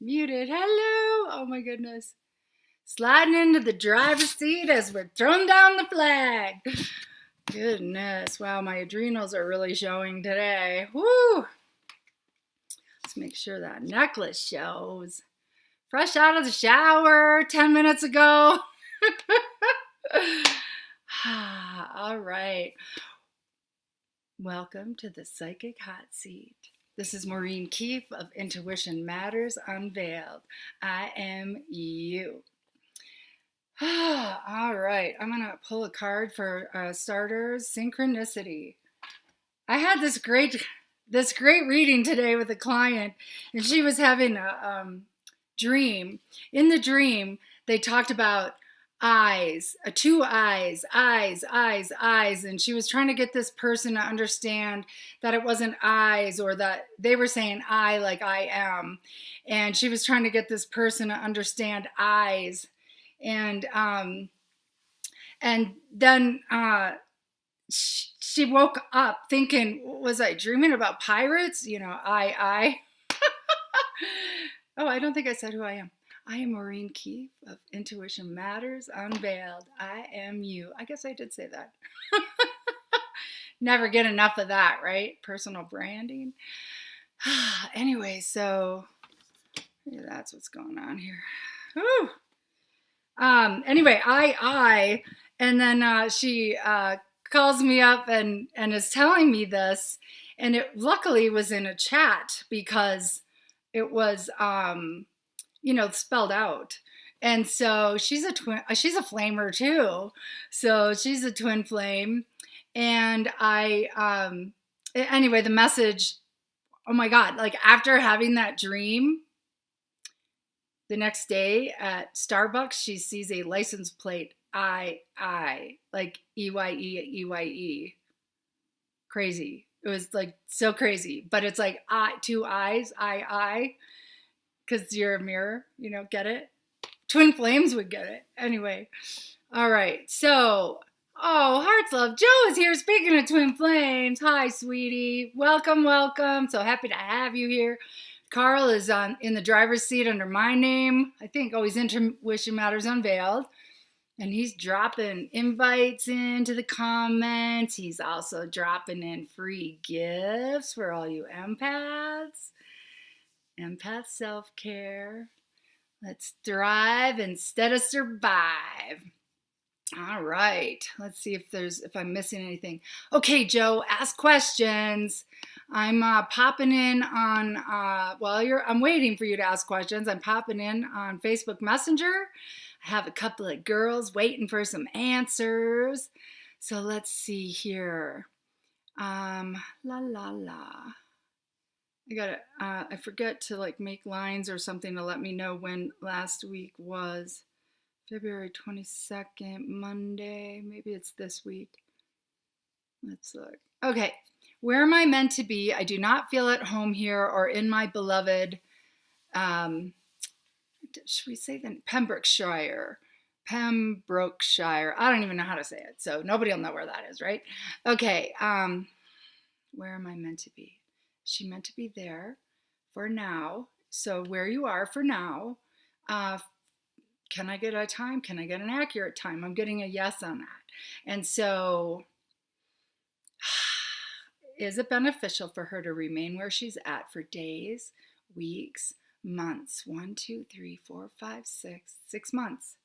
Muted. Hello. Oh my goodness. Sliding into the driver's seat as we're throwing down the flag. Goodness. Wow, my adrenals are really showing today. Woo. Let's make sure that necklace shows. Fresh out of the shower 10 minutes ago. All right. Welcome to the Psychic Hot Seat. This is Maureen Keefe of Intuition Matters Unveiled. IMU. All right, I'm going to pull a card for starters, synchronicity. I had this great reading today with a client, and she was having a dream. In the dream, they talked about eyes, two eyes, and she was trying to get this person to understand that it wasn't eyes, or that they were saying I like I am, and she was trying to get this person to understand eyes, and then she woke up thinking, was I dreaming about pirates? I oh, I don't think I said who I am. I am Maureen Keefe of Intuition Matters Unveiled. IMU. I guess I did say that. Never get enough of that, right? Personal branding. Anyway, so yeah, that's what's going on here. Whew. Anyway, and then she calls me up and is telling me this, and it luckily was in a chat because it was spelled out. And so she's a flamer too. So she's a twin flame. And anyway, the message, oh my God, like after having that dream, the next day at Starbucks, she sees a license plate, I, like EYE. Crazy. It was like so crazy, but it's like two eyes, I. Because you're a mirror, get it? Twin flames would get it. Anyway, all right. So, Hearts Love, Joe is here. Speaking of twin flames, hi, sweetie. Welcome. So happy to have you here. Carl is in the driver's seat under my name. I think, he's Intuition Matters Unveiled. And he's dropping invites into the comments. He's also dropping in free gifts for all you empaths. Empath self-care. Let's thrive instead of survive. All right. Let's see if I'm missing anything. Okay, Joe, ask questions. I'm popping in on I'm waiting for you to ask questions. I'm popping in on Facebook Messenger. I have a couple of girls waiting for some answers. So let's see here. I forget to make lines or something to let me know when last week was. February 22nd, Monday. Maybe it's this week. Let's look. Okay. Where am I meant to be? I do not feel at home here or in my beloved, should we say then Pembrokeshire. I don't even know how to say it. So nobody will know where that is, right? Okay. Where am I meant to be? She meant to be there for now. So where you are for now, can I get a time? Can I get an accurate time? I'm getting a yes on that. And so is it beneficial for her to remain where she's at for days, weeks, months? 1, 2, 3, 4, 5, 6 months.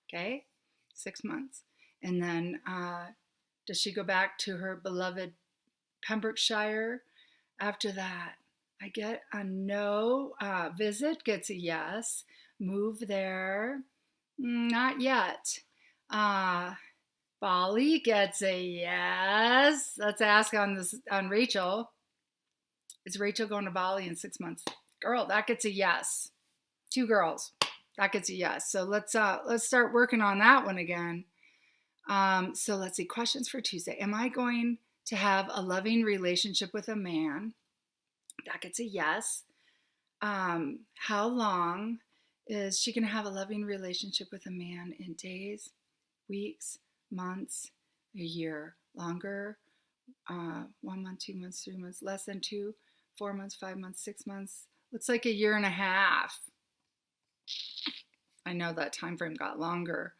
Okay? 6 months. And then does she go back to her beloved Pembrokeshire? After that, I get a no. Visit gets a yes. Move there, not yet. Bali gets a yes. Let's ask on Rachel. Is Rachel going to Bali in 6 months? Girl, that gets a yes. 2 girls, that gets a yes. So let's start working on that one again. So let's see. Questions for Tuesday. Am I going to have a loving relationship with a man? That gets a yes. How long is she going to have a loving relationship with a man? In days, weeks, months, a year? Longer? 1 month, 2 months, 3 months, less than 2, 4 months, 5 months, 6 months, Looks like a year and a half. I know that time frame got longer.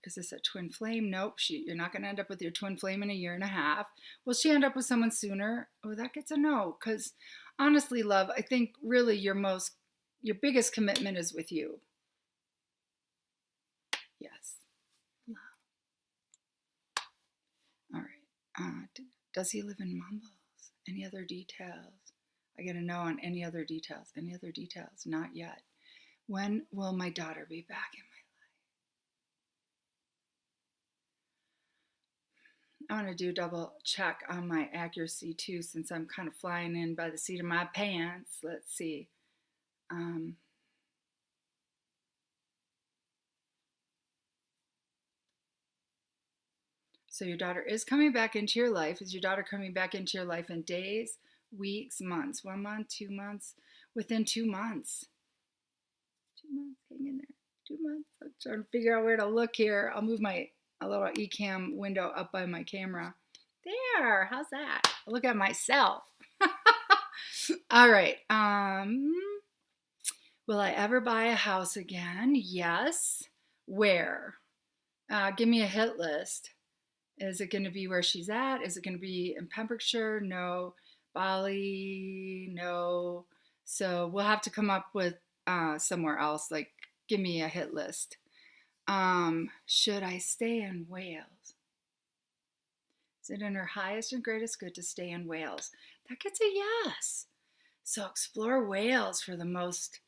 Is this a twin flame? Nope. You're not going to end up with your twin flame in a year and a half. Will she end up with someone sooner? Oh, that gets a no. Because honestly, love, I think really your biggest commitment is with you. Yes. Love. All right. Does he live in Mumbles? Any other details? I got to know on any other details. Any other details? Not yet. When will my daughter be back in my life? I want to do double check on my accuracy too, since I'm kind of flying in by the seat of my pants. Let's see. So your daughter is coming back into your life. Is your daughter coming back into your life in days, weeks, months? 1 month, 2 months? Within 2 months. 2 months, hang in there. 2 months. I'm trying to figure out where to look here. I'll move a little eCam window up by my camera. There, how's that? I'll look at myself. All right. Will I ever buy a house again? Yes. Where? Give me a hit list. Is it going to be where she's at? Is it going to be in Pembrokeshire? No. Bali? No. So we'll have to come up with somewhere else. Like, give me a hit list. Should I stay in Wales? Is it in her highest and greatest good to stay in Wales? That gets a yes. So explore Wales for the most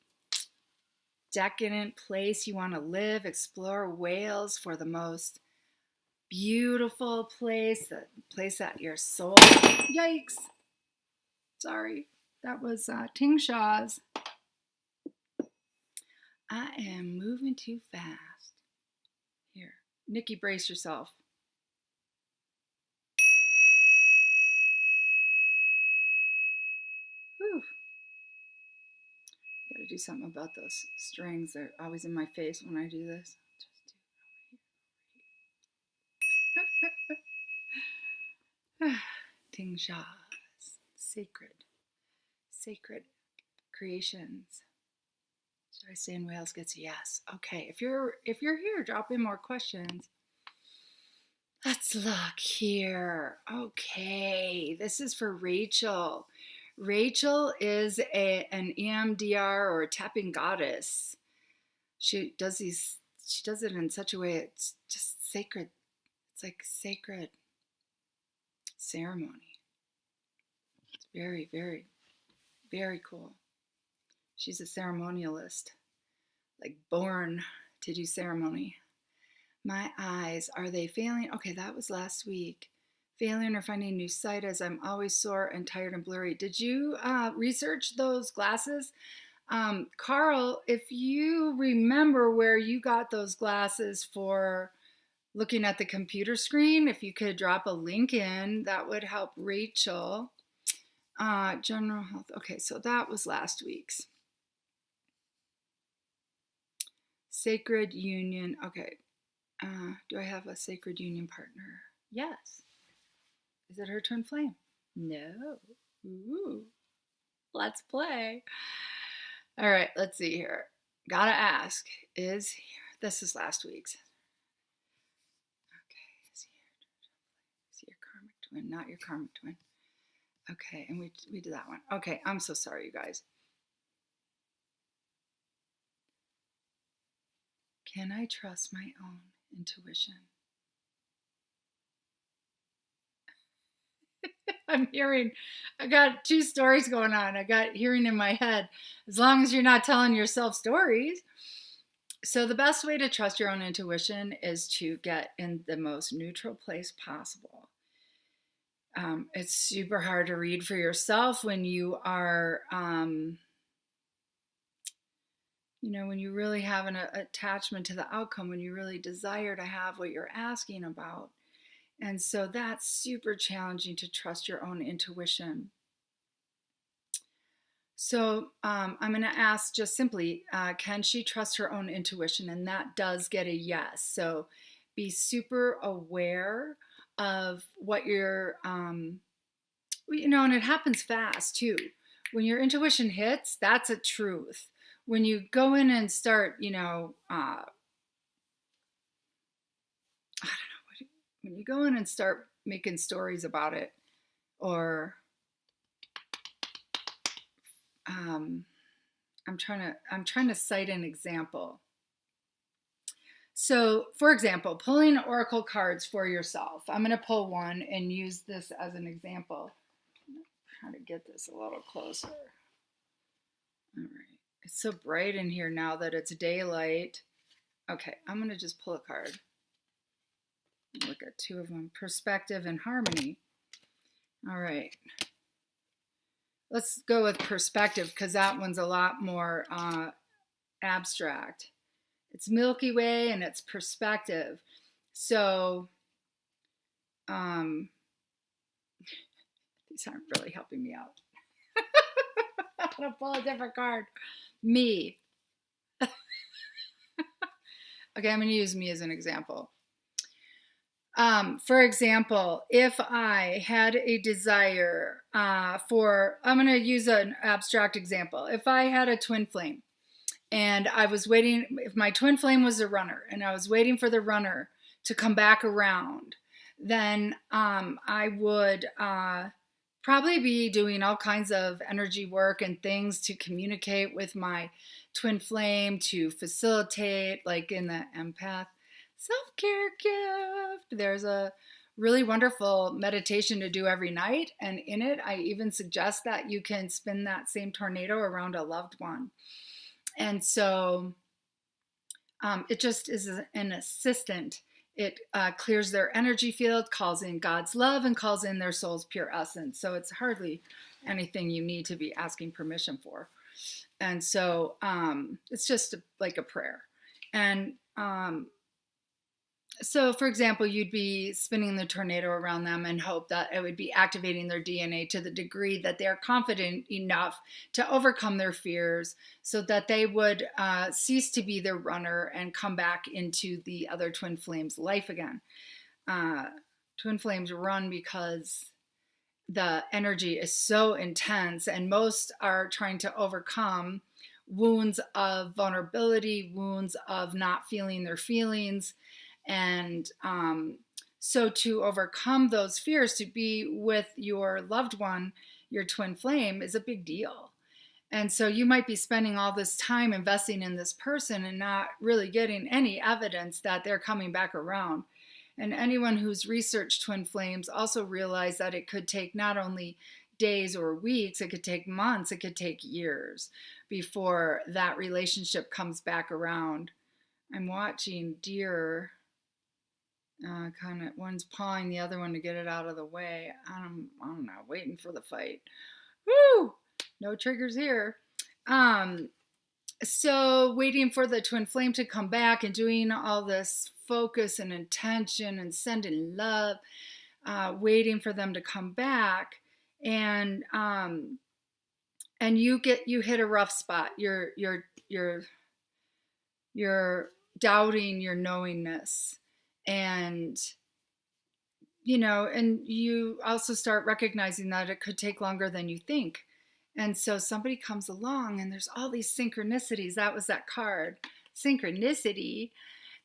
decadent place you want to live. Explore Wales for the most beautiful place, the place that your soul. Yikes. Sorry. That was Ting Shaw's. I am moving too fast. Here. Nikki, brace yourself. Whew. Gotta do something about those strings. They're always in my face when I do this. Ting Shaw's sacred creations. Should I stay in Wales? Gets a yes. Okay, if you're here, drop in more questions. Let's look here. Okay, this is for Rachel. Rachel is an EMDR or a tapping goddess. She does it in such a way it's just sacred. It's like sacred ceremony. It's very, very, very cool. She's a ceremonialist, like born to do ceremony. My eyes, are they failing? Okay, that was last week. Failing or finding new sight as I'm always sore and tired and blurry. Did you research those glasses? Carl, if you remember where you got those glasses for looking at the computer screen, if you could drop a link in, that would help Rachel. General health. Okay, so that was last week's. Sacred union. Okay. Do I have a sacred union partner? Yes. Is it her twin flame? No. Ooh. Let's play. All right, let's see here. Gotta ask, this is last week's. Okay, is he your karmic twin? Not your karmic twin. Okay, and we did that one. Okay, I'm so sorry, you guys. Can I trust my own intuition? I got two stories going on. I got hearing in my head, as long as you're not telling yourself stories. So the best way to trust your own intuition is to get in the most neutral place possible. It's super hard to read for yourself when you are, when you really have an attachment to the outcome, when you really desire to have what you're asking about. And so that's super challenging to trust your own intuition. So I'm going to ask just simply, can she trust her own intuition? And that does get a yes. So be super aware of what you're And it happens fast too. When your intuition hits, that's a truth. When you go in and start, I don't know, when you go in and start making stories about it, or I'm trying to cite an example. So, for example, pulling oracle cards for yourself. I'm going to pull one and use this as an example. I'm trying to get this a little closer. All right. It's so bright in here now that it's daylight. Okay, I'm going to just pull a card. Look at two of them. Perspective and harmony. All right. Let's go with perspective because that one's a lot more abstract. It's Milky Way and it's perspective. So these aren't really helping me out. I'm gonna pull a different card. Me. Okay, I'm gonna use me as an example. For example, if I had a desire I'm gonna use an abstract example. If I had a twin flame, and I was waiting, if my twin flame was a runner and I was waiting for the runner to come back around, then I would probably be doing all kinds of energy work and things to communicate with my twin flame, to facilitate, like in the empath self-care gift. There's a really wonderful meditation to do every night. And in it, I even suggest that you can spin that same tornado around a loved one. And so it just is an assistant. It clears their energy field, calls in God's love, and calls in their soul's pure essence. So it's hardly anything you need to be asking permission for. And so it's just like a prayer. And so, for example, you'd be spinning the tornado around them and hope that it would be activating their DNA to the degree that they are confident enough to overcome their fears so that they would cease to be their runner and come back into the other twin flames' life again. Twin flames run because the energy is so intense, and most are trying to overcome wounds of vulnerability, wounds of not feeling their feelings. And so to overcome those fears, to be with your loved one, your twin flame, is a big deal. And so you might be spending all this time investing in this person and not really getting any evidence that they're coming back around. And anyone who's researched twin flames also realize that it could take not only days or weeks, it could take months, it could take years before that relationship comes back around. I'm watching deer. Kind of one's pawing the other one to get it out of the way. I don't know, waiting for the fight. Woo! No triggers here. So waiting for the twin flame to come back and doing all this focus and intention and sending love, waiting for them to come back, and you hit a rough spot. You're doubting your knowingness. And you also start recognizing that it could take longer than you think. And so somebody comes along and there's all these synchronicities. That was that card, synchronicity.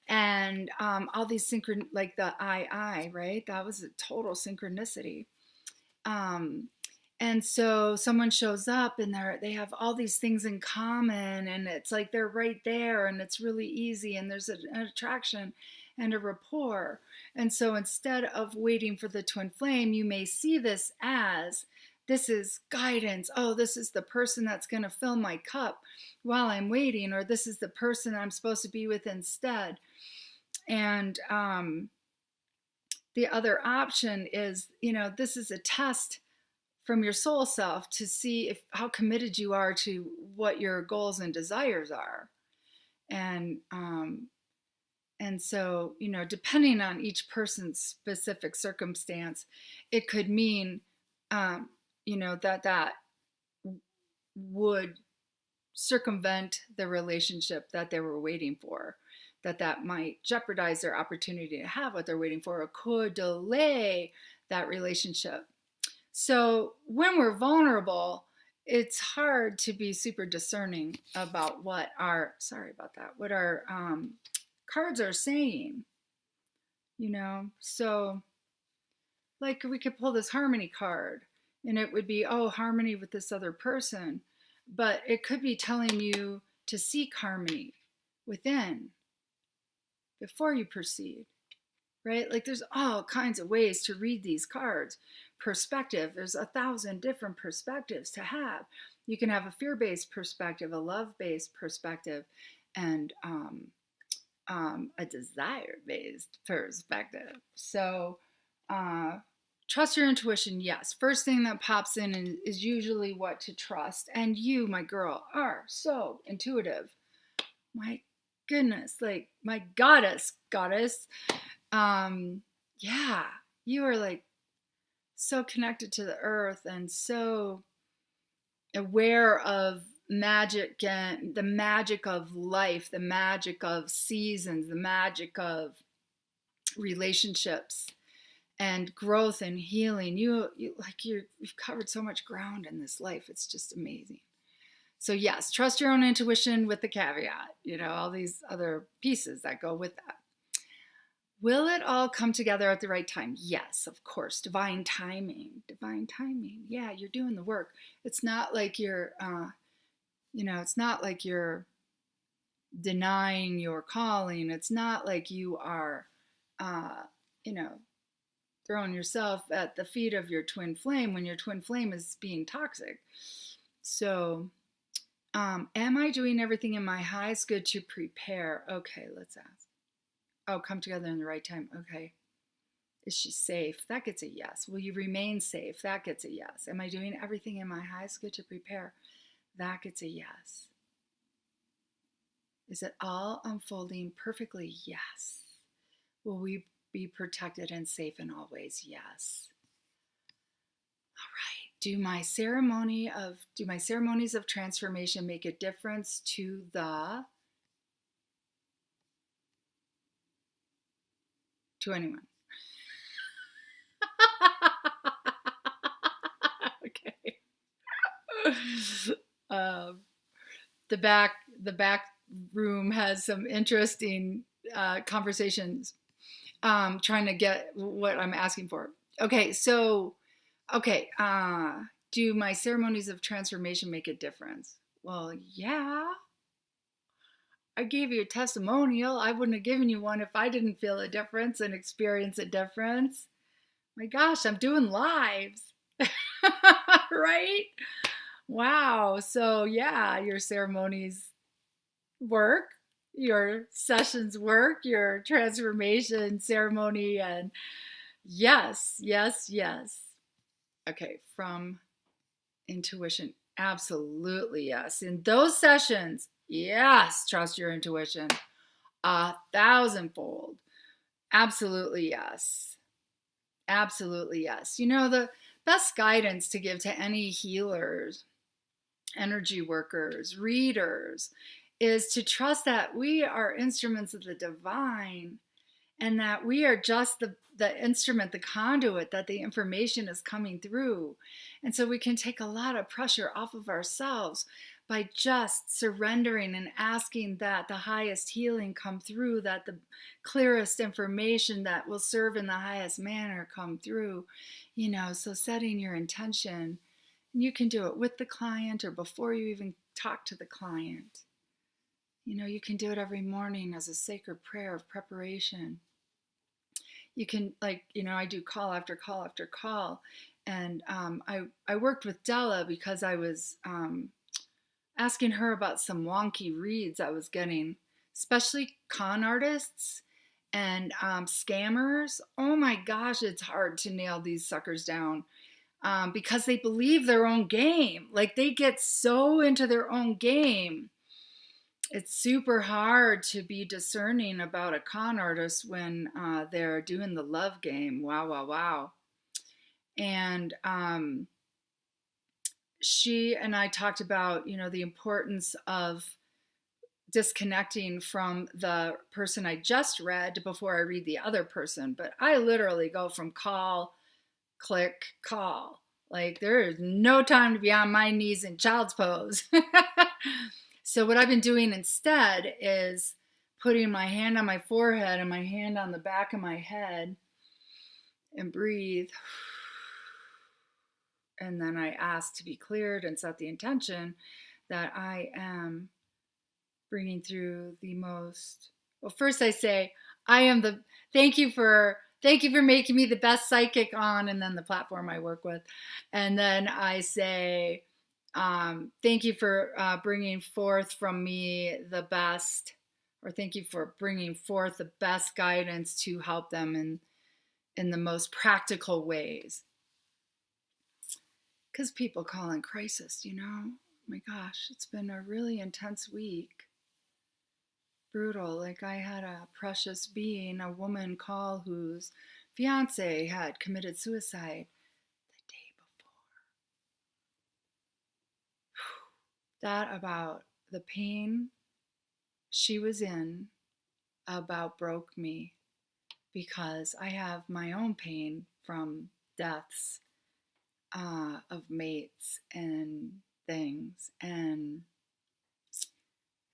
And all these like the I, right? That was a total synchronicity. And so someone shows up and they have all these things in common, and it's like they're right there, and it's really easy, and there's an attraction and a rapport. And so instead of waiting for the twin flame, you may see this as, this is guidance. Oh, this is the person that's going to fill my cup while I'm waiting, or this is the person I'm supposed to be with instead. And the other option is, this is a test from your soul self to see how committed you are to what your goals and desires are. And so, depending on each person's specific circumstance, it could mean, that would circumvent the relationship that they were waiting for, that might jeopardize their opportunity to have what they're waiting for, or could delay that relationship. So when we're vulnerable, it's hard to be super discerning about what our, sorry about that, what our cards are saying, you know? So like we could pull this harmony card and it would be, oh, harmony with this other person. But it could be telling you to seek harmony within before you proceed, right? Like there's all kinds of ways to read these cards. Perspective, there's 1,000 different perspectives to have. You can have a fear-based perspective, a love-based perspective, and a desire-based perspective. So trust your intuition, yes. First thing that pops in is usually what to trust. And you, my girl, are so intuitive. My goodness, like my goddess. Yeah, you are like so connected to the earth and so aware of magic and the magic of life, the magic of seasons, the magic of relationships and growth and healing. You've covered so much ground in this life. It's just amazing. So yes, trust your own intuition with the caveat, all these other pieces that go with that. Will it all come together at the right time? Yes, of course. Divine timing. Yeah, you're doing the work. It's not like you're, it's not like you're denying your calling. It's not like you are, throwing yourself at the feet of your twin flame when your twin flame is being toxic. So, am I doing everything in my highest good to prepare? Okay, let's ask. Oh, come together in the right time. Okay. Is she safe? That gets a yes. Will you remain safe? That gets a yes. Am I doing everything in my highest good to prepare? That gets a yes. Is it all unfolding perfectly? Yes. Will we be protected and safe in all ways? Yes. All right. Do my ceremonies of transformation make a difference to anyone? Okay. The back room has some interesting conversations. Trying to get what I'm asking for. Okay, so do my ceremonies of transformation make a difference? Well, yeah. I gave you a testimonial. I wouldn't have given you one if I didn't feel a difference and experience a difference. My gosh, I'm doing lives. Right? Wow. So yeah, your ceremonies work, your sessions work, your transformation ceremony, and yes. Okay, from intuition, absolutely yes. In those sessions, yes, trust your intuition 1,000-fold. Absolutely yes. Absolutely yes. The best guidance to give to any healers, energy workers, readers, is to trust that we are instruments of the divine and that we are just the instrument, the conduit that the information is coming through. And so we can take a lot of pressure off of ourselves by just surrendering and asking that the highest healing come through, that the clearest information that will serve in the highest manner come through. So setting your intention, and you can do it with the client or before you even talk to the client. You can do it every morning as a sacred prayer of preparation. You can, I do call after call after call. And I worked with Della because I was asking her about some wonky reads I was getting, especially con artists and scammers. Oh my gosh, it's hard to nail these suckers down because they believe their own game. Like they get so into their own game. It's super hard to be discerning about a con artist when they're doing the love game. Wow. And she and I talked about, the importance of disconnecting from the person I just read before I read the other person. But I literally go from call, click, call. Like, there is no time to be on my knees in child's pose. So what I've been doing instead is putting my hand on my forehead and my hand on the back of my head and breathe. And then I ask to be cleared and set the intention that I am bringing through the most. Well, first I say, I am the, thank you for making me the best psychic on, and then the platform I work with. And then I say, thank you for bringing forth from me the best, or thank you for bringing forth the best guidance to help them in the most practical ways. Because people call in crisis, you know? Oh my gosh, it's been a really intense week. Brutal. Like, I had a precious being, a woman, call whose fiance had committed suicide the day before. That about the pain she was in about broke me, because I have my own pain from deaths of mates and things. And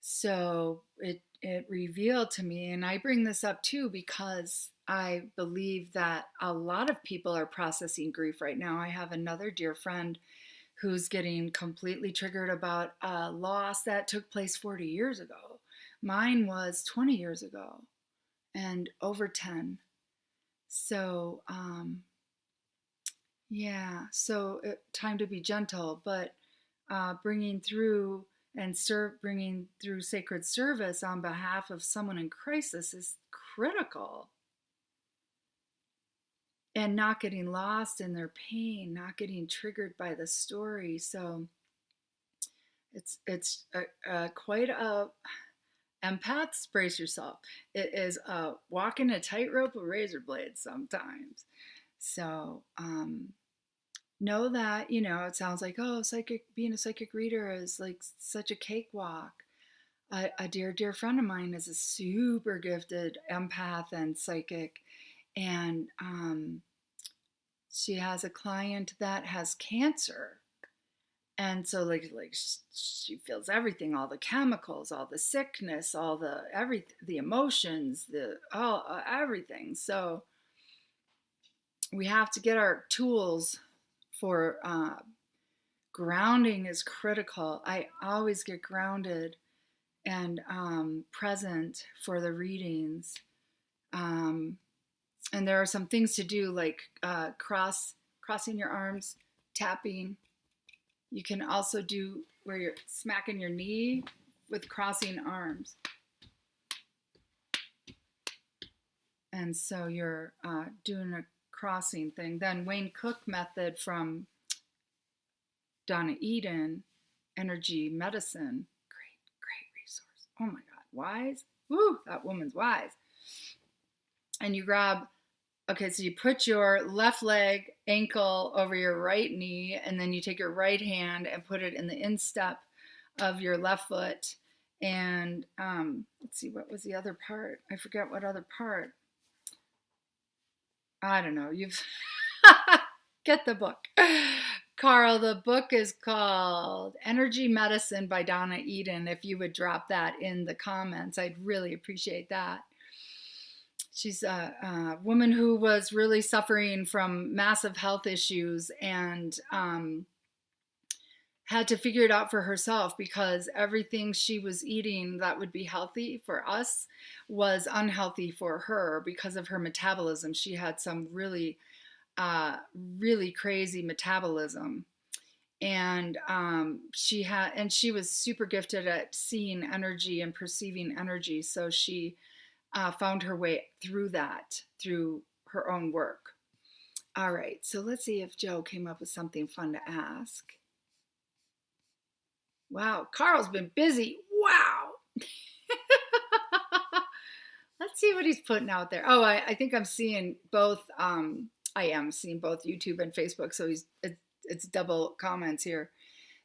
so it revealed to me, and I bring this up too because I believe that a lot of people are processing grief right now. I have another dear friend who's getting completely triggered about a loss that took place 40 years ago. Mine was 20 years ago and over 10. So, yeah, so time to be gentle, but bringing through bringing through sacred service on behalf of someone in crisis is critical. And not getting lost in their pain, not getting triggered by the story. So it's quite a, empaths, brace yourself. It is walking a tightrope with razor blades sometimes. So know that, you know, it sounds like, oh, being a psychic reader is like such a cakewalk. A dear friend of mine is a super gifted empath and psychic, and she has a client that has cancer, and so like she feels everything, all the chemicals, all the sickness, all the emotions, everything. So we have to get our tools for grounding is critical. I always get grounded and present for the readings. And there are some things to do, like crossing your arms, tapping. You can also do where you're smacking your knee with crossing arms. And so you're doing a crossing thing. Then Wayne Cook method from Donna Eden, energy medicine. Great resource. Oh my God, wise. Woo, that woman's wise. And you grab, okay, so you put your left leg ankle over your right knee, and then you take your right hand and put it in the instep of your left foot. And let's see, what was the other part? I forget what other part. I don't know. You've get the book. Carl, the book is called Energy Medicine by Donna Eden. If you would drop that in the comments, I'd really appreciate that. She's a woman who was really suffering from massive health issues and had to figure it out for herself, because everything she was eating that would be healthy for us was unhealthy for her because of her metabolism. She had some really crazy metabolism, and she was super gifted at seeing energy and perceiving energy. So she found her way through that through her own work. All right, so let's see if Joe came up with something fun to ask. Wow, Carl's been busy. Wow. Let's see what he's putting out there. Oh, I think I'm seeing both. I am seeing both YouTube and Facebook. So it's double comments here.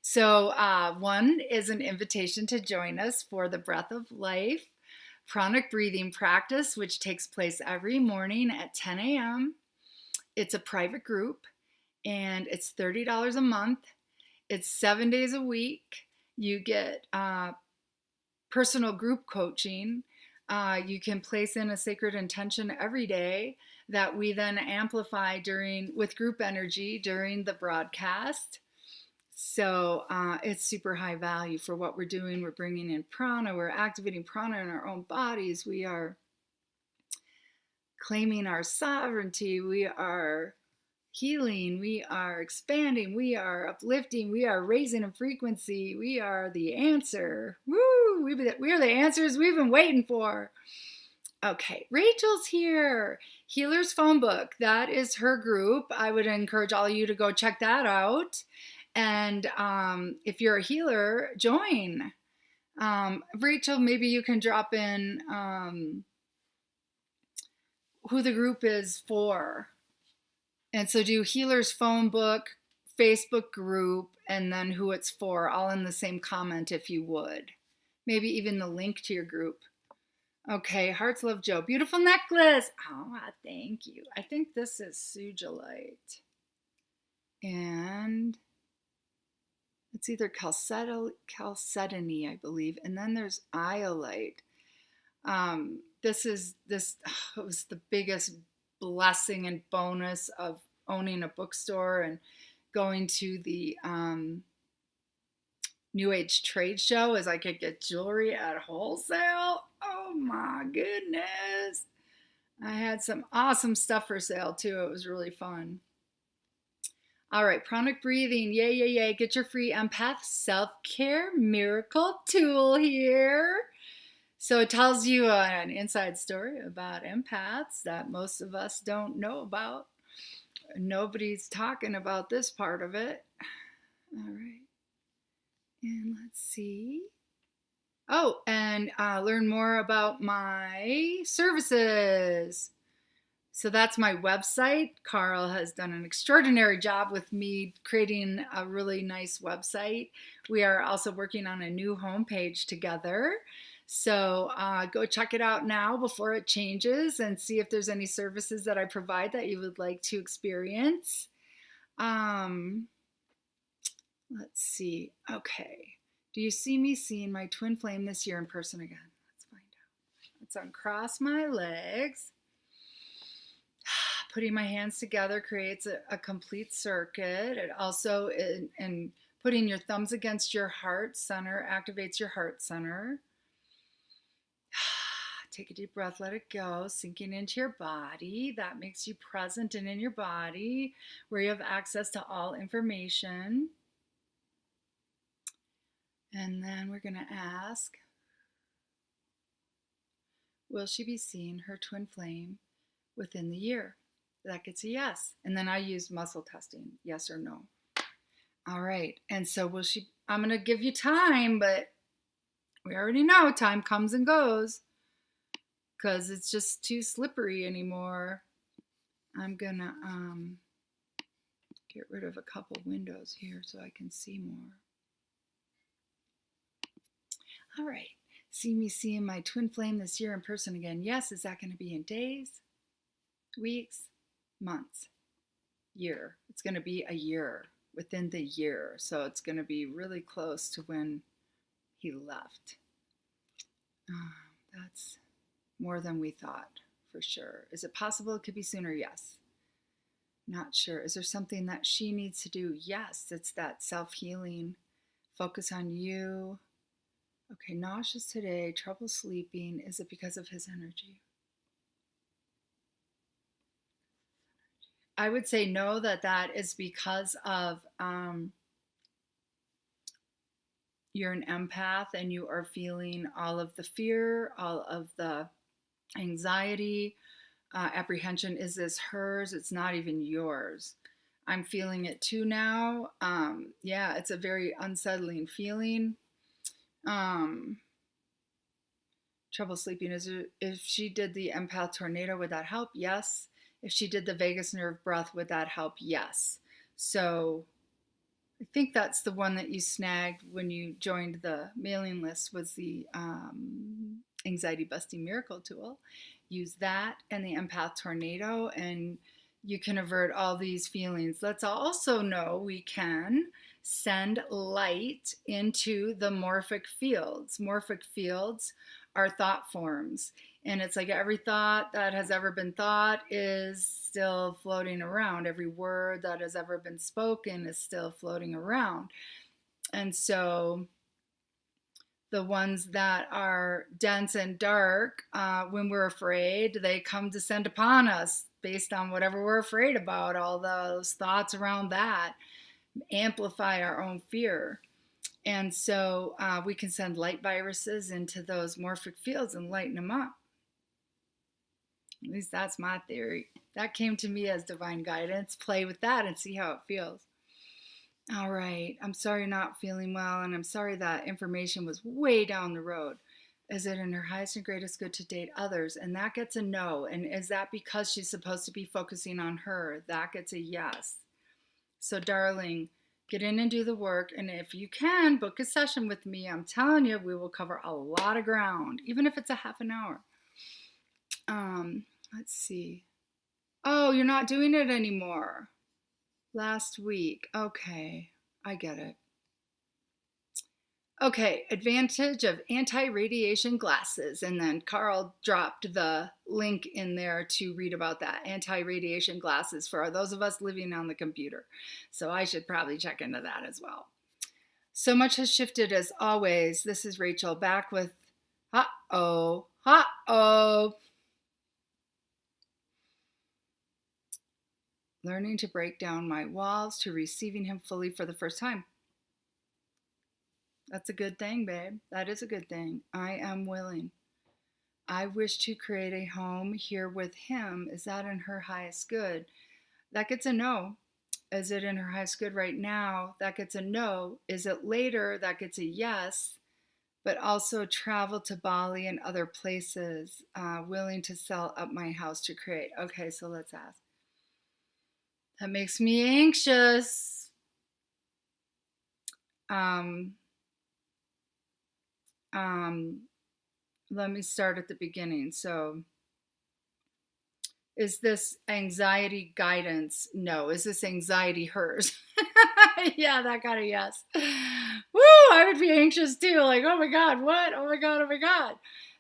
So one is an invitation to join us for the Breath of Life pranic breathing practice, which takes place every morning at 10 a.m. It's a private group, and it's $30 a month. It's 7 days a week. You get personal group coaching. You can place in a sacred intention every day that we then amplify with group energy during the broadcast. So it's super high value for what we're doing. We're bringing in prana. We're activating prana in our own bodies. We are claiming our sovereignty. We are healing. We are expanding. We are uplifting. We are raising in frequency. We are the answer. Woo! We are the answers we've been waiting for. Okay, Rachel's here. Healer's Phone Book. That is her group. I would encourage all of you to go check that out. And if you're a healer, join. Rachel, maybe you can drop in who the group is for. And so do Healer's Phone Book, Facebook group, and then who it's for, all in the same comment if you would. Maybe even the link to your group. Okay, Hearts Love Joe. Beautiful necklace. Oh, thank you. I think this is sugilite. And it's either chalcedony, I believe. And then there's iolite. This was the biggest blessing and bonus of owning a bookstore and going to the New Age trade show, is I could get jewelry at wholesale. Oh my goodness. I had some awesome stuff for sale too. It was really fun. All right, pranic breathing. Yay, yay, yay. Get your free empath self-care miracle tool here. So it tells you an inside story about empaths that most of us don't know about. Nobody's talking about this part of it. All right. And let's see. Oh, and learn more about my services. So that's my website. Carl has done an extraordinary job with me creating a really nice website. We are also working on a new homepage together. So go check it out now before it changes and see if there's any services that I provide that you would like to experience. Let's see. Okay. Do you see me seeing my twin flame this year in person again? Let's find out. Let's uncross my legs. Putting my hands together creates a complete circuit. It also, and putting your thumbs against your heart center activates your heart center. Take a deep breath, let it go, sinking into your body. That makes you present and in your body, where you have access to all information. And then we're going to ask, will she be seeing her twin flame within the year? That gets a yes. And then I use muscle testing, yes or no. All right. And so I'm going to give you time, but we already know time comes and goes because it's just too slippery anymore. I'm going to get rid of a couple windows here so I can see more. All right. See me seeing my twin flame this year in person again. Yes. Is that going to be in days, weeks, months, year? It's going to be a year, within the year. So it's going to be really close to when he left. That's more than we thought, for sure. Is it possible it could be sooner? Yes. Not sure. Is there something that she needs to do? Yes. It's that self-healing. Focus on you. Okay, nauseous today, trouble sleeping. Is it because of his energy? I would say no, that is because of you're an empath and you are feeling all of the fear, all of the anxiety, apprehension. Is this hers? It's not even yours. I'm feeling it too now. Yeah, it's a very unsettling feeling. Trouble sleeping. If she did the empath tornado, would that help? Yes. If she did the vagus nerve breath, would that help? Yes. So I think that's the one that you snagged when you joined the mailing list, was the anxiety busting miracle tool. Use that and the empath tornado, and you can avert all these feelings. Let's also know we can send light into the morphic fields. Morphic fields are thought forms. And it's like every thought that has ever been thought is still floating around. Every word that has ever been spoken is still floating around. And so the ones that are dense and dark, when we're afraid, they come descend upon us based on whatever we're afraid about. All those thoughts around that amplify our own fear. And so we can send light viruses into those morphic fields and lighten them up. At least that's my theory. That came to me as divine guidance. Play with that and see how it feels. All right. I'm sorry you're not feeling well, and I'm sorry that information was way down the road. Is it in her highest and greatest good to date others? And that gets a no. And is that because she's supposed to be focusing on her? That gets a yes. So, darling, get in and do the work. And if you can, book a session with me. I'm telling you, we will cover a lot of ground, even if it's a half an hour. Let's see. Oh, you're not doing it anymore. Last week. Okay, I get it. Okay, advantage of anti-radiation glasses. And then Carl dropped the link in there to read about that. Anti-radiation glasses for those of us living on the computer. So I should probably check into that as well. So much has shifted as always. This is Rachel back with uh-oh. Learning to break down my walls to receiving him fully for the first time. That's a good thing, babe. That is a good thing. I am willing. I wish to create a home here with him. Is that in her highest good? That gets a no. Is it in her highest good right now? That gets a no. Is it later? That gets a yes. But also travel to Bali and other places. Willing to sell up my house to create. Okay, so let's ask. That makes me anxious. Let me start at the beginning. So, is this anxiety guidance? No. Is this anxiety hers? Yeah, that got a yes. Woo! I would be anxious too. Like, oh my God, what? Oh my God, oh my God.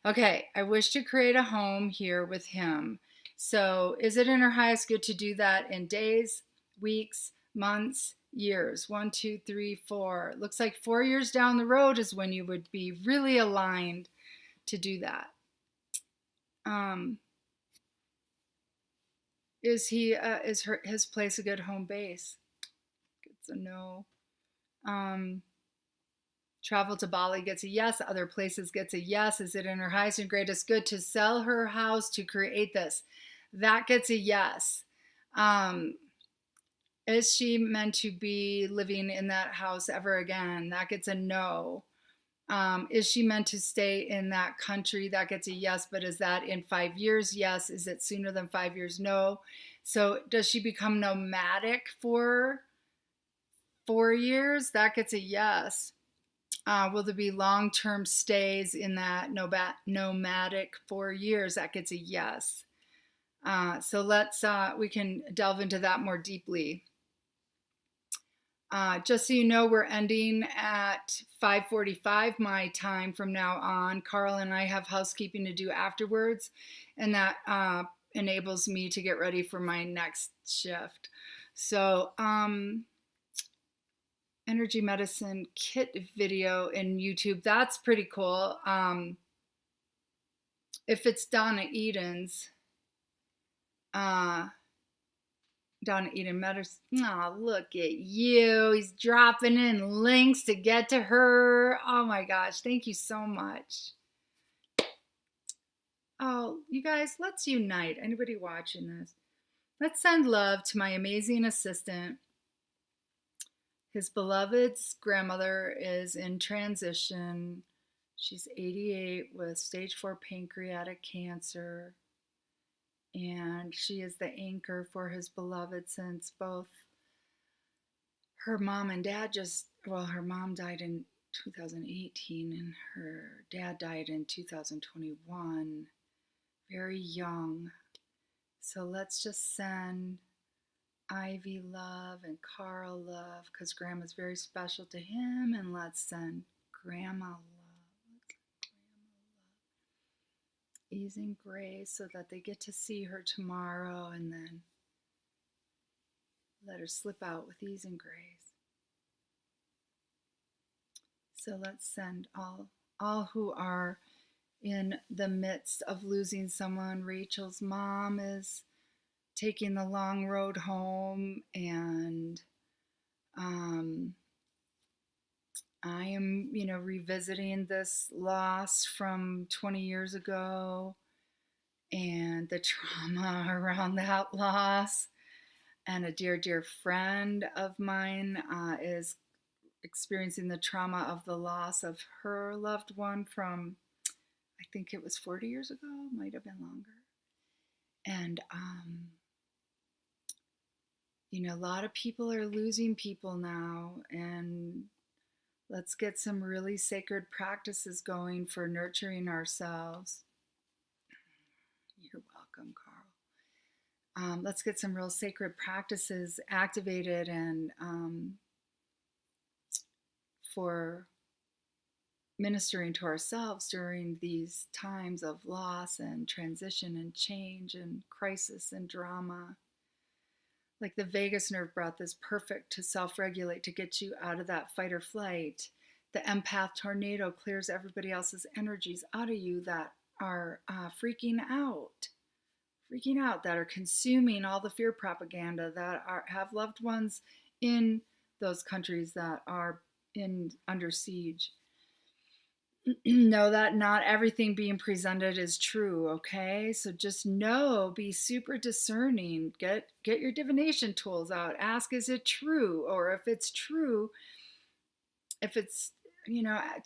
Okay, I wish to create a home here with him. So, is it in her highest good to do that in days, weeks, months, years? 1, 2, 3, 4. Looks like 4 years down the road is when you would be really aligned to do that. Is his place a good home base? Gets a no. Travel to Bali gets a yes. Other places gets a yes. Is it in her highest and greatest good to sell her house to create this? That gets a yes. Is she meant to be living in that house ever again? That gets a no. Is she meant to stay in that country? That gets a yes, but is that in 5 years? Yes. Is it sooner than 5 years? No. So does she become nomadic for 4 years? That gets a yes. Will there be long-term stays in that nomadic 4 years? That gets a yes. So we can delve into that more deeply. Just so you know, we're ending at 5:45 my time from now on. Carl and I have housekeeping to do afterwards, and that enables me to get ready for my next shift. So, energy medicine kit video in YouTube, that's pretty cool. If it's Donna Eden's, Donna Eden Medicine. Oh, look at you. He's dropping in links to get to her. Oh my gosh. Thank you so much. Oh, you guys, let's unite. Anybody watching this? Let's send love to my amazing assistant. His beloved's grandmother is in transition. She's 88 with stage 4 pancreatic cancer. And she is the anchor for his beloved since both her mom and dad her mom died in 2018 and her dad died in 2021, very young. So let's just send Ivy love and Carl love, because Grandma's very special to him. And let's send Grandma love. Ease and grace, so that they get to see her tomorrow, and then let her slip out with ease and grace. So let's send all who are in the midst of losing someone. Rachel's mom is taking the long road home, and I am, revisiting this loss from 20 years ago and the trauma around that loss. And a dear, dear friend of mine is experiencing the trauma of the loss of her loved one from, I think it was 40 years ago, might have been longer. And, a lot of people are losing people now, and let's get some really sacred practices going for nurturing ourselves. You're welcome, Carl. Let's get some real sacred practices activated, and for ministering to ourselves during these times of loss and transition and change and crisis and drama. Like the vagus nerve breath is perfect to self-regulate, to get you out of that fight or flight. The empath tornado clears everybody else's energies out of you that are freaking out, that are consuming all the fear propaganda, that have loved ones in those countries that are under siege. Know that not everything being presented is true, okay? So just know, be super discerning. Get your divination tools out. Ask, is it true? Or if it's true, if it's,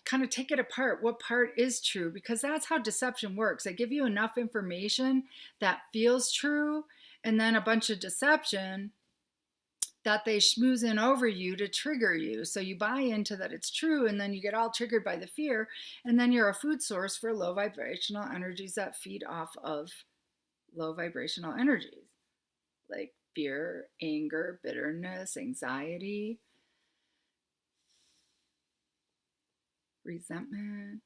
kind of take it apart. What part is true? Because that's how deception works. They give you enough information that feels true, and then a bunch of deception that they schmooze in over you to trigger you. So you buy into that it's true, and then you get all triggered by the fear, and then you're a food source for low vibrational energies that feed off of low vibrational energies, like fear, anger, bitterness, anxiety, resentment,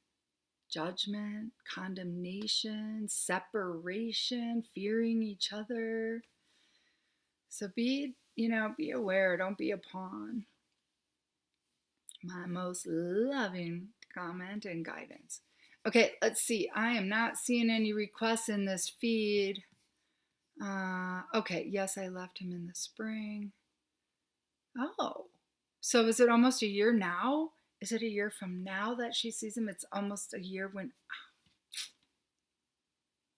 judgment, condemnation, separation, fearing each other. So be aware, don't be a pawn. My most loving comment and guidance. Okay, let's see. I am not seeing any requests in this feed. Okay, yes, I left him in the spring. Oh, so is it almost a year now? Is it a year from now that she sees him? It's almost a year when...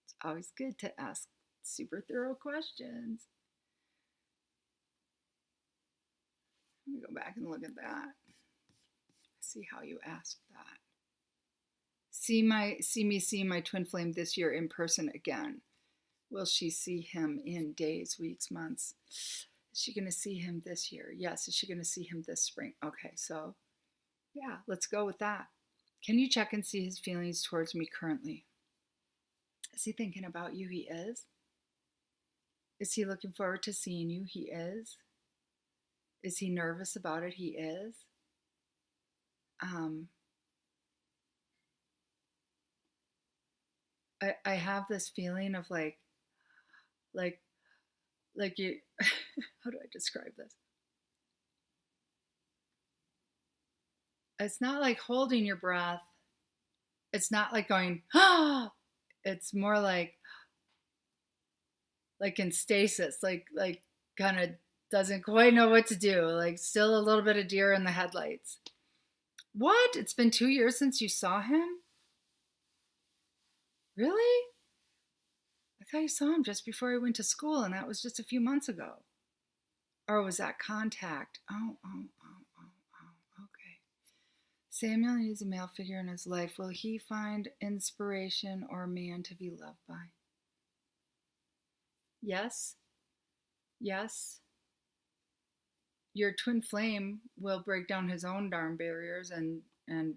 It's always good to ask super thorough questions. Let me go back and look at that. See how you asked that. See me see my twin flame this year in person again. Will she see him in days, weeks, months? Is she going to see him this year? Yes. Is she going to see him this spring? Okay, so yeah, let's go with that. Can you check and see his feelings towards me currently? Is he thinking about you? He is. Is he looking forward to seeing you? He is. Is he nervous about it? He is. I have this feeling of like you, how do I describe this? It's not like holding your breath. It's not like going, ah, it's more like in stasis, like kind of doesn't quite know what to do, like still a little bit of deer in the headlights. What? It's been 2 years since you saw him? Really? I thought you saw him just before he went to school, and that was just a few months ago. Or was that contact? Oh, okay. Samuel needs a male figure in his life. Will he find inspiration or man to be loved by? Yes. Yes. Your twin flame will break down his own darn barriers and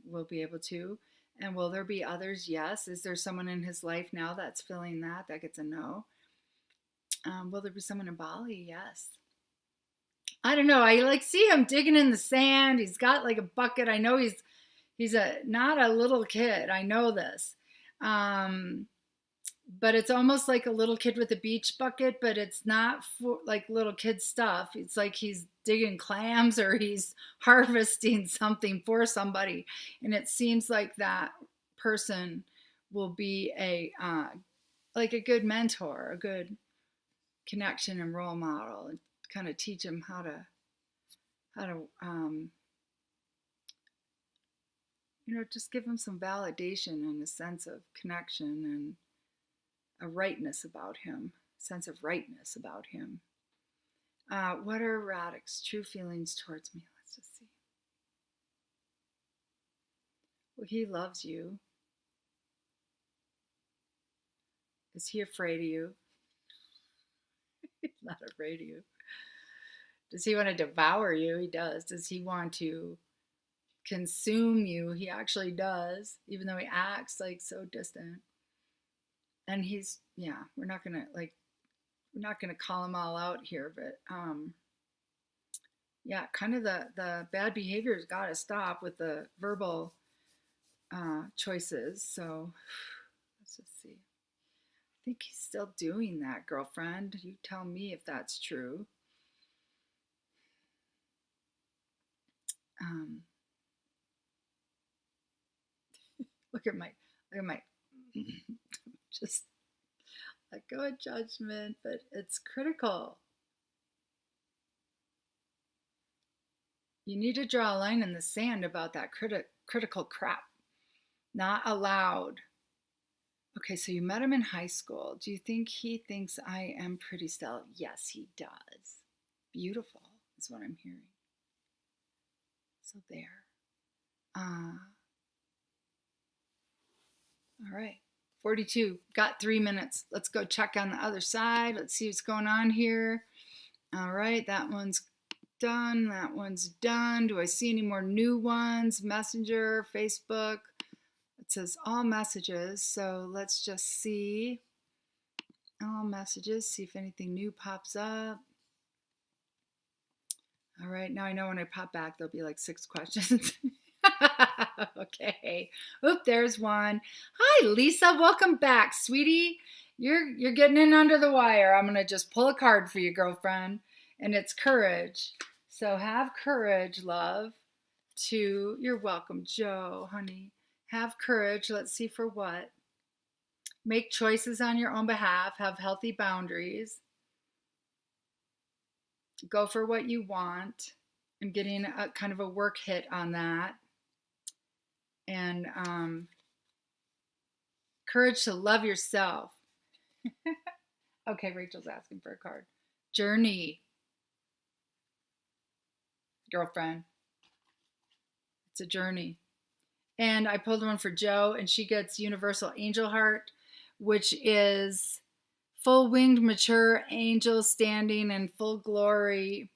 will be able to. And will there be others? Yes. Is there someone in his life now that's feeling that gets a no? Will there be someone in Bali? Yes. I don't know. I like see him digging in the sand. He's got like a bucket. I know he's not a little kid. I know this. Um, but it's almost like a little kid with a beach bucket, but it's not for like little kid stuff. It's like he's digging clams or he's harvesting something for somebody. And it seems like that person will be a like a good mentor, a good connection and role model, and kind of teach him how to just give him some validation and a sense of connection and a rightness about him, sense of rightness about him. What are Radek's true feelings towards me? Let's just see. Well, he loves you. Is he afraid of you? He's not afraid of you. Does he want to devour you? He does. Does he want to consume you? He actually does, even though he acts like so distant. And we're not gonna call them all out here, but kind of the bad behavior's got to stop with the verbal choices. So let's just see. I think he's still doing that, girlfriend. You tell me if that's true. Look at my just let go of judgment, but it's critical. You need to draw a line in the sand about that critical crap. Not allowed. Okay, so you met him in high school. Do you think he thinks I am pretty stellar? Yes, he does. Beautiful is what I'm hearing. So there. All right. 42. Got 3 minutes. Let's go check on the other side. Let's see what's going on here. All right. That one's done. That one's done. Do I see any more new ones? Messenger, Facebook. It says all messages. So let's just see all messages. See if anything new pops up. All right. Now I know when I pop back, there'll be like 6 questions. Okay. Oop, there's one. Hi, Lisa. Welcome back, sweetie. You're getting in under the wire. I'm gonna just pull a card for you, girlfriend, and it's courage. So have courage, love. You're welcome, Joe, honey. Have courage. Let's see for what. Make choices on your own behalf. Have healthy boundaries. Go for what you want. I'm getting a kind of a work hit on that. And courage to love yourself. Okay, Rachel's asking for a card. Journey. Girlfriend. It's a journey. And I pulled one for Joe, and she gets Universal Angel Heart, which is full-winged, mature angel standing in full glory,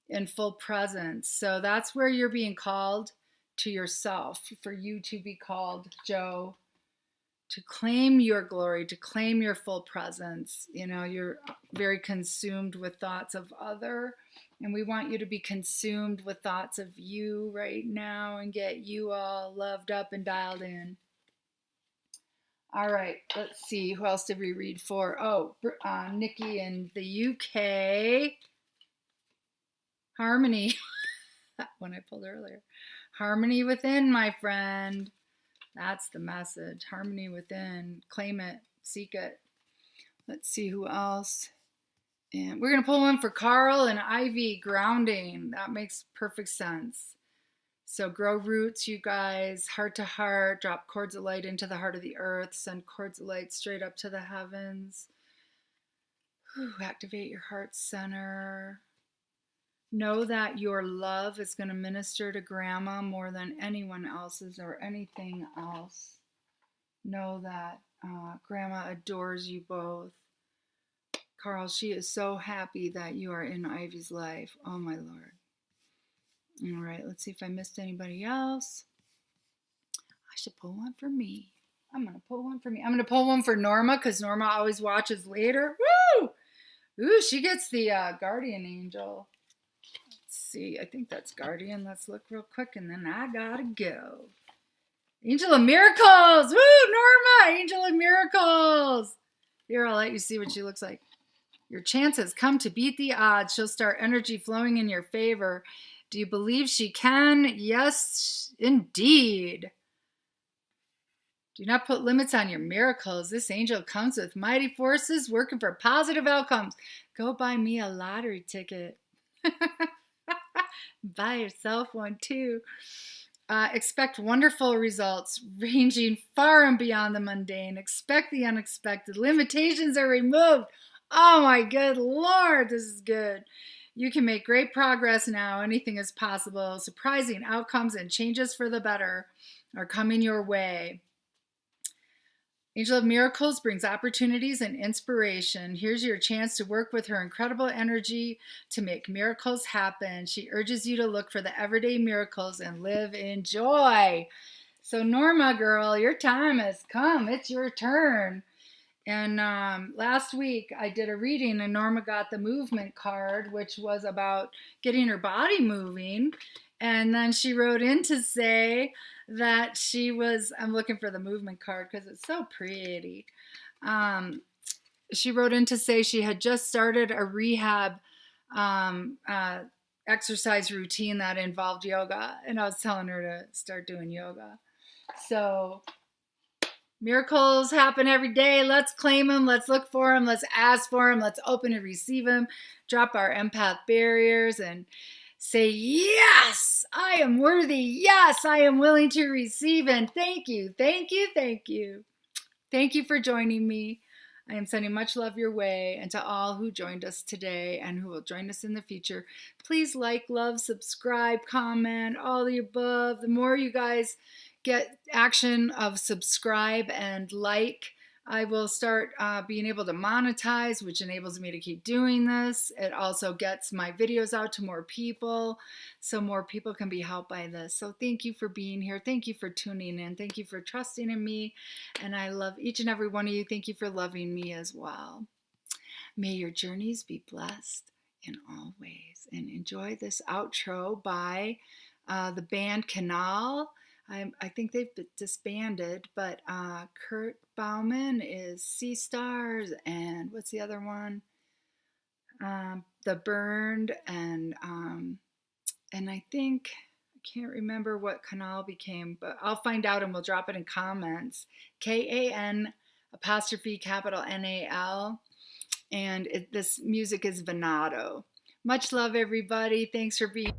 in full presence. So that's where you're being called to yourself, for you to be called, Joe, to claim your glory, to claim your full presence. You're very consumed with thoughts of other, and we want you to be consumed with thoughts of you right now and get you all loved up and dialed in. All right, let's see. Who else did we read for? Oh, Nikki in the UK. Harmony. That one I pulled earlier. Harmony within, my friend. That's the message. Harmony within. Claim it. Seek it. Let's see who else. And we're going to pull one for Carl and Ivy. Grounding. That makes perfect sense. So grow roots, you guys. Heart to heart. Drop cords of light into the heart of the earth. Send cords of light straight up to the heavens. Activate your heart center. Know that your love is going to minister to Grandma more than anyone else's or anything else. Know that Grandma adores you both. Carl, she is so happy that you are in Ivy's life. Oh, my Lord. All right, let's see if I missed anybody else. I should pull one for me. I'm going to pull one for me. I'm going to pull one for Norma because Norma always watches later. Woo! Ooh, she gets the guardian angel. see. I think that's Guardian. Let's look real quick, and then I gotta go. Angel of Miracles! Woo, Norma! Angel of Miracles! Here, I'll let you see what she looks like. Your chance has come to beat the odds. She'll start energy flowing in your favor. Do you believe she can? Yes, indeed. Do not put limits on your miracles. This angel comes with mighty forces working for positive outcomes. Go buy me a lottery ticket. Buy yourself one too. Expect wonderful results ranging far and beyond the mundane. Expect the unexpected. Limitations are removed. Oh my good Lord, this is good. You can make great progress now. Anything is possible. Surprising outcomes and changes for the better are coming your way. Angel of Miracles brings opportunities and inspiration. Here's your chance to work with her incredible energy to make miracles happen. She urges you to look for the everyday miracles and live in joy. So Norma, girl, your time has come. It's your turn. And last week I did a reading and Norma got the movement card, which was about getting her body moving. And then she wrote in to say that she was, I'm looking for the movement card because it's so pretty. She wrote in to say she had just started a rehab exercise routine that involved yoga. And I was telling her to start doing yoga. So miracles happen every day. Let's claim them. Let's look for them. Let's ask for them. Let's open and receive them. Drop our empath barriers and say, yes, I am worthy. Yes, I am willing to receive. And thank you, thank you, thank you. Thank you for joining me. I am sending much love your way, and to all who joined us today and who will join us in the future. Please like, love, subscribe, comment, all the above. The more you guys get action of subscribe and like, I will start being able to monetize, which enables me to keep doing this. It also gets my videos out to more people, so more people can be helped by this. So thank you for being here. Thank you for tuning in. Thank you for trusting in me. And I love each and every one of you. Thank you for loving me as well. May your journeys be blessed in all ways. And enjoy this outro by the band Canal. I think they've disbanded, but Kurt Bauman is Sea Stars, and what's the other one? The Burned, and I think, I can't remember what Canal became, but I'll find out and we'll drop it in comments. KAN apostrophe capital NAL, and this music is Venado. Much love, everybody. Thanks for being